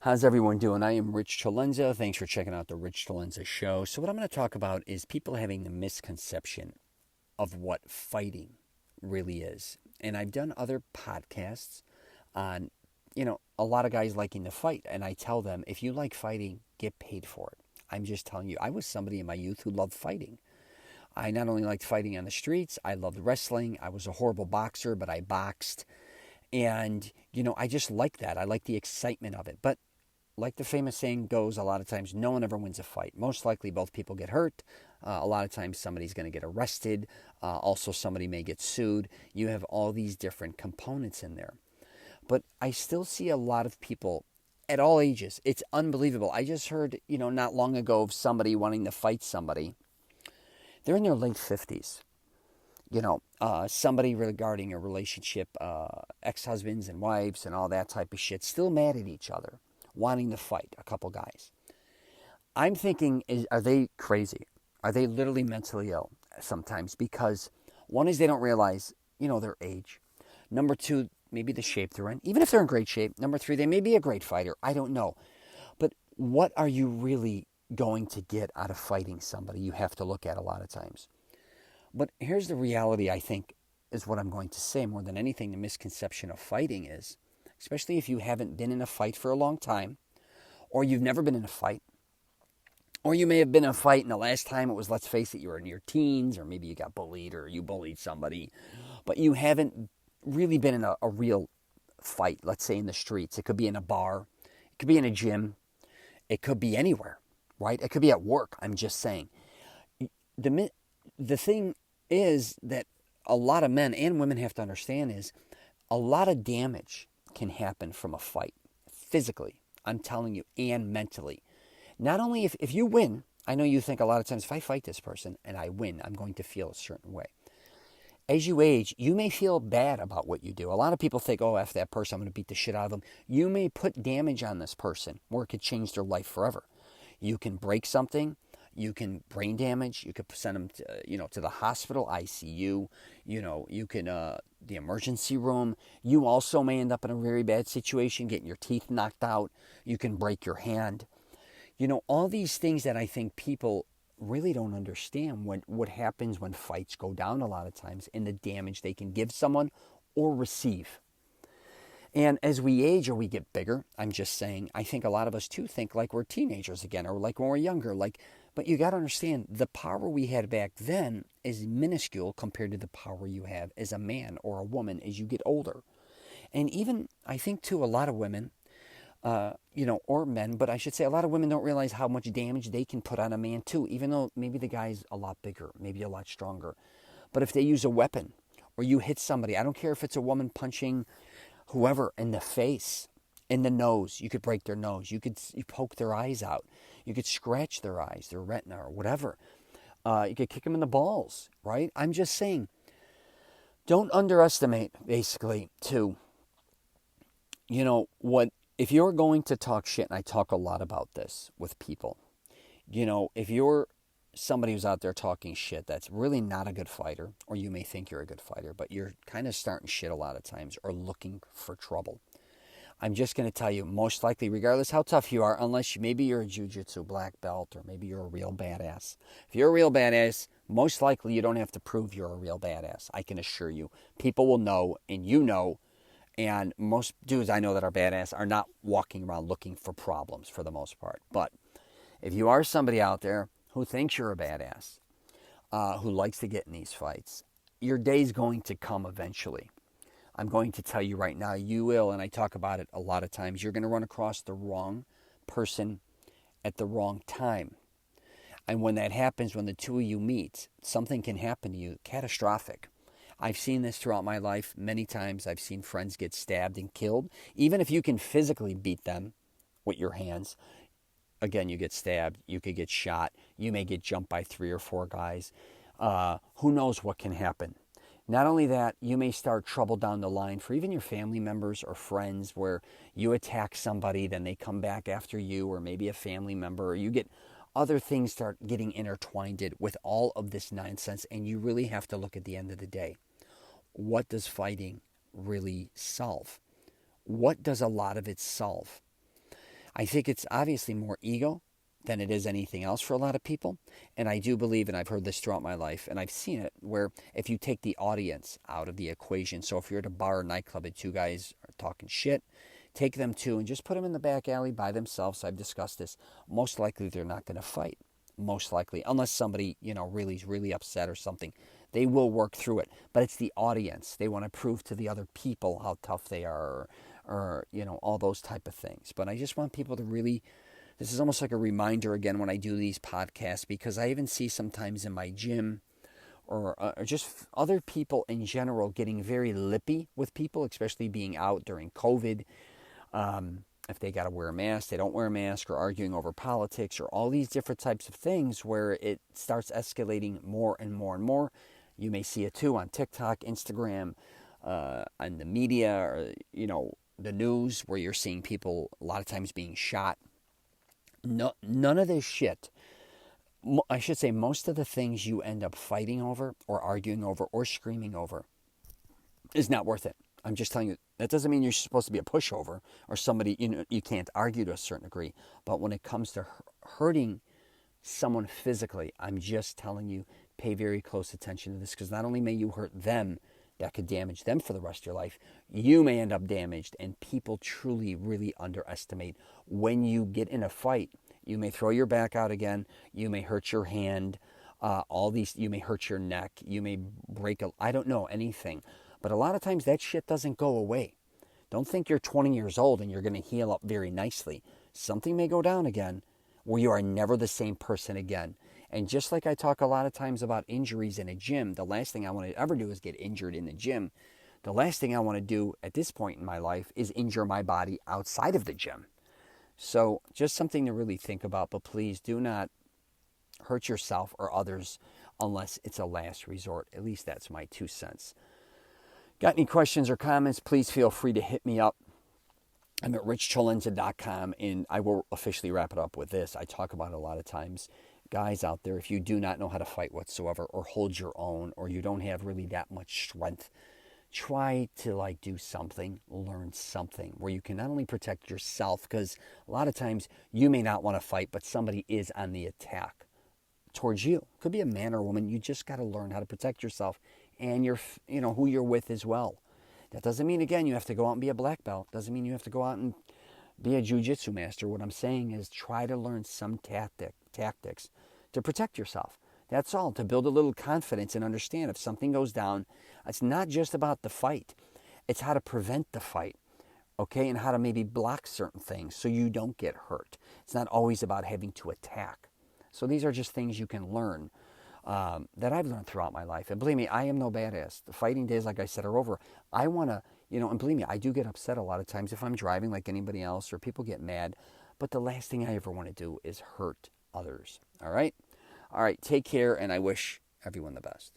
How's everyone doing? I am Rich CELENZA. Thanks for checking out the Rich CELENZA show. So what I'm going to talk about is people having the misconception of what fighting really is. And I've done other podcasts on, a lot of guys liking to fight. And I tell them, if you like fighting, get paid for it. I'm just telling you, I was somebody in my youth who loved fighting. I not only liked fighting on the streets, I loved wrestling. I was a horrible boxer, but I boxed. And, I just like that. I like the excitement of it. But like the famous saying goes, a lot of times, no one ever wins a fight. Most likely, both people get hurt. A lot of times, somebody's going to get arrested. Also, somebody may get sued. You have all these different components in there. But I still see a lot of people at all ages. It's unbelievable. I just heard, not long ago of somebody wanting to fight somebody. They're in their late 50s. Somebody regarding a relationship, ex-husbands and wives and all that type of shit, still mad at each other, wanting to fight, a couple guys. I'm thinking, are they crazy? Are they literally mentally ill sometimes? Because one is they don't realize, their age. Number two, maybe the shape they're in. Even if they're in great shape. Number three, they may be a great fighter. I don't know. But what are you really going to get out of fighting somebody? You have to look at a lot of times. But here's the reality, I think, is what I'm going to say more than anything. The misconception of fighting is, especially if you haven't been in a fight for a long time, or you've never been in a fight, or you may have been in a fight and the last time it was, let's face it, you were in your teens, or maybe you got bullied or you bullied somebody, but you haven't really been in a real fight, let's say in the streets. It could be in a bar, it could be in a gym, it could be anywhere, right? It could be at work, I'm just saying. The thing is that a lot of men and women have to understand is a lot of damage can happen from a fight, physically, I'm telling you, and mentally. Not only if you win, I know you think a lot of times, if I fight this person and I win, I'm going to feel a certain way. As you age, you may feel bad about what you do. A lot of people think, oh, after that person, I'm going to beat the shit out of them. You may put damage on this person where it could change their life forever. You can break something. You can brain damage. You could send them to the hospital, ICU. You can the emergency room. You also may end up in a very bad situation, getting your teeth knocked out. You can break your hand. All these things that I think people really don't understand what happens when fights go down a lot of times and the damage they can give someone or receive. And as we age or we get bigger, I'm just saying, I think a lot of us too think like we're teenagers again or like when we're younger. But you got to understand, the power we had back then is minuscule compared to the power you have as a man or a woman as you get older. And even, I think too, a lot of women, or men, but I should say a lot of women don't realize how much damage they can put on a man too, even though maybe the guy's a lot bigger, maybe a lot stronger. But if they use a weapon or you hit somebody, I don't care if it's a woman punching whoever in the face, in the nose, you could break their nose. You poke their eyes out. You could scratch their eyes, their retina or whatever. You could kick them in the balls, right? I'm just saying, don't underestimate, basically, too, what, if you're going to talk shit, and I talk a lot about this with people, if you're somebody who's out there talking shit that's really not a good fighter, or you may think you're a good fighter, but you're kind of starting shit a lot of times or looking for trouble, I'm just going to tell you, most likely, regardless how tough you are, unless maybe you're a jiu-jitsu black belt or maybe you're a real badass. If you're a real badass, most likely you don't have to prove you're a real badass. I can assure you. People will know, and you know, and most dudes I know that are badass are not walking around looking for problems for the most part. But if you are somebody out there who thinks you're a badass, who likes to get in these fights, your day's going to come eventually. I'm going to tell you right now, you will, and I talk about it a lot of times, you're going to run across the wrong person at the wrong time. And when that happens, when the two of you meet, something can happen to you, catastrophic. I've seen this throughout my life many times. I've seen friends get stabbed and killed. Even if you can physically beat them with your hands, again, you get stabbed, you could get shot, you may get jumped by 3 or 4 guys. Who knows what can happen? Not only that, you may start trouble down the line for even your family members or friends where you attack somebody, then they come back after you, or maybe a family member, or you get other things start getting intertwined with all of this nonsense, and you really have to look at the end of the day. What does fighting really solve? What does a lot of it solve? I think it's obviously more ego than it is anything else for a lot of people. And I do believe, and I've heard this throughout my life, and I've seen it, where if you take the audience out of the equation, so if you're at a bar or nightclub and two guys are talking shit, take them two and just put them in the back alley by themselves. I've discussed this. Most likely they're not going to fight. Most likely, unless somebody, really is really upset or something. They will work through it. But it's the audience. They want to prove to the other people how tough they are, or all those type of things. But I just want people to really, this is almost like a reminder again when I do these podcasts, because I even see sometimes in my gym or just other people in general getting very lippy with people, especially being out during COVID. If they got to wear a mask, they don't wear a mask, or arguing over politics, or all these different types of things where it starts escalating more and more and more. You may see it too on TikTok, Instagram, on the media, or, the news, where you're seeing people a lot of times being shot. No, none of this shit, I should say most of the things you end up fighting over or arguing over or screaming over is not worth it. I'm just telling you, that doesn't mean you're supposed to be a pushover or somebody, you can't argue to a certain degree. But when it comes to hurting someone physically, I'm just telling you, pay very close attention to this, because not only may you hurt them, that could damage them for the rest of your life, you may end up damaged. And people truly, really underestimate when you get in a fight. You may throw your back out again. You may hurt your hand. You may hurt your neck. You may break I don't know, anything. But a lot of times that shit doesn't go away. Don't think you're 20 years old and you're going to heal up very nicely. Something may go down again where you are never the same person again. And just like I talk a lot of times about injuries in a gym, the last thing I want to ever do is get injured in the gym. The last thing I want to do at this point in my life is injure my body outside of the gym. So just something to really think about. But please do not hurt yourself or others unless it's a last resort. At least that's my 2 cents. Got any questions or comments, please feel free to hit me up. I'm at richcelenza.com, and I will officially wrap it up with this. I talk about it a lot of times. Guys out there, if you do not know how to fight whatsoever or hold your own, or you don't have really that much strength, try to do something, learn something where you can not only protect yourself, because a lot of times you may not want to fight, but somebody is on the attack towards you. Could be a man or a woman. You just got to learn how to protect yourself and who you're with as well. That doesn't mean, again, you have to go out and be a black belt. Doesn't mean you have to go out and be a jiu-jitsu master. What I'm saying is try to learn some tactics to protect yourself. That's all, to build a little confidence and understand if something goes down, it's not just about the fight. It's how to prevent the fight, okay, and how to maybe block certain things so you don't get hurt. It's not always about having to attack. So these are just things you can learn that I've learned throughout my life. And believe me, I am no badass. The fighting days, like I said, are over. I want to, and believe me, I do get upset a lot of times if I'm driving like anybody else, or people get mad. But the last thing I ever want to do is hurt others. All right? All right, take care, and I wish everyone the best.